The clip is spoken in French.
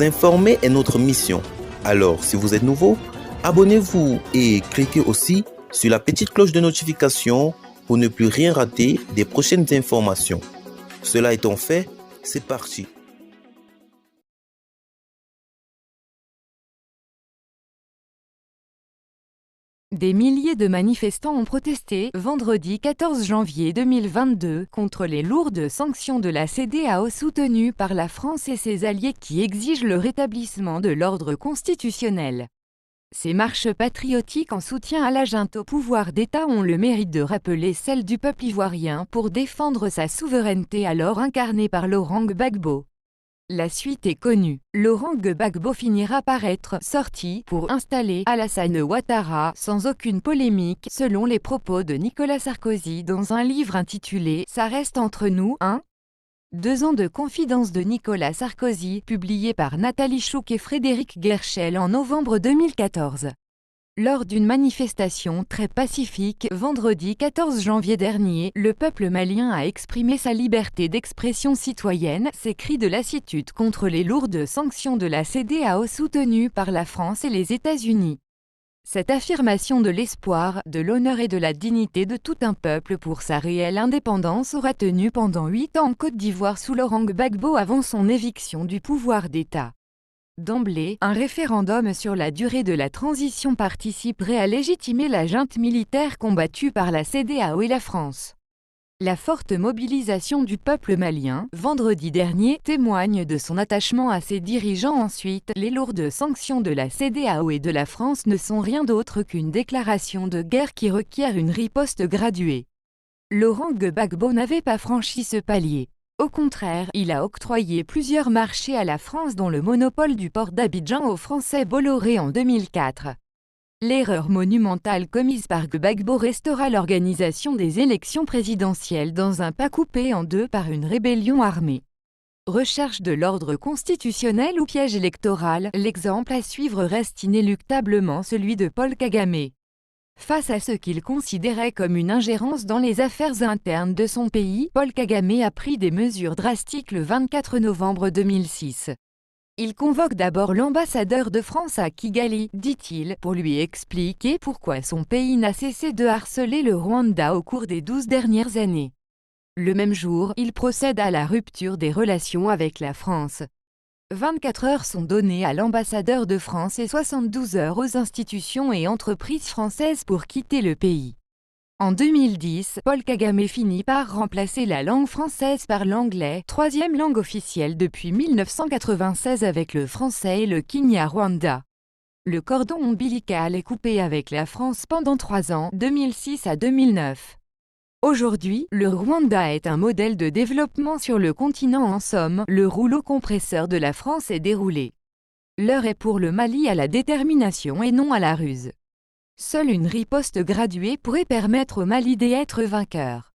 Vous informer est notre mission. Alors, si vous êtes nouveau, abonnez-vous et cliquez aussi sur la petite cloche de notification pour ne plus rien rater des prochaines informations. Cela étant fait, c'est parti. Des milliers de manifestants ont protesté vendredi 14 janvier 2022 contre les lourdes sanctions de la CEDEAO soutenues par la France et ses alliés qui exigent le rétablissement de l'ordre constitutionnel. Ces marches patriotiques en soutien à la junte au pouvoir d'État ont le mérite de rappeler celle du peuple ivoirien pour défendre sa souveraineté alors incarnée par Laurent Gbagbo. La suite est connue. Laurent Gbagbo finira par être sorti pour installer Alassane Ouattara sans aucune polémique, selon les propos de Nicolas Sarkozy dans un livre intitulé « Ça reste entre nous, hein ?» 2 ans de confidence de Nicolas Sarkozy, publié par Nathalie Chouk et Frédéric Guerchel en novembre 2014. Lors d'une manifestation très pacifique, vendredi 14 janvier dernier, le peuple malien a exprimé sa liberté d'expression citoyenne, ses cris de lassitude contre les lourdes sanctions de la CEDEAO soutenues par la France et les États-Unis. Cette affirmation de l'espoir, de l'honneur et de la dignité de tout un peuple pour sa réelle indépendance aura tenu pendant 8 ans en Côte d'Ivoire sous Laurent Gbagbo avant son éviction du pouvoir d'État. D'emblée, un référendum sur la durée de la transition participerait à légitimer la junte militaire combattue par la CEDEAO et la France. La forte mobilisation du peuple malien, vendredi dernier, témoigne de son attachement à ses dirigeants. Ensuite, les lourdes sanctions de la CEDEAO et de la France ne sont rien d'autre qu'une déclaration de guerre qui requiert une riposte graduée. Laurent Gbagbo n'avait pas franchi ce palier. Au contraire, il a octroyé plusieurs marchés à la France dont le monopole du port d'Abidjan au Français Bolloré en 2004. L'erreur monumentale commise par Gbagbo restera l'organisation des élections présidentielles dans un pas coupé en deux par une rébellion armée. Recherche de l'ordre constitutionnel ou piège électoral, l'exemple à suivre reste inéluctablement celui de Paul Kagame. Face à ce qu'il considérait comme une ingérence dans les affaires internes de son pays, Paul Kagame a pris des mesures drastiques le 24 novembre 2006. Il convoque d'abord l'ambassadeur de France à Kigali, dit-il, pour lui expliquer pourquoi son pays n'a cessé de harceler le Rwanda au cours des 12 dernières années. Le même jour, il procède à la rupture des relations avec la France. 24 heures sont données à l'ambassadeur de France et 72 heures aux institutions et entreprises françaises pour quitter le pays. En 2010, Paul Kagame finit par remplacer la langue française par l'anglais, 3e langue officielle depuis 1996 avec le français et le Kinyarwanda. Le cordon ombilical est coupé avec la France pendant 3 ans, 2006 à 2009. Aujourd'hui, le Rwanda est un modèle de développement sur le continent. En somme, le rouleau compresseur de la France est déroulé. L'heure est pour le Mali à la détermination et non à la ruse. Seule une riposte graduée pourrait permettre au Mali d'être vainqueur.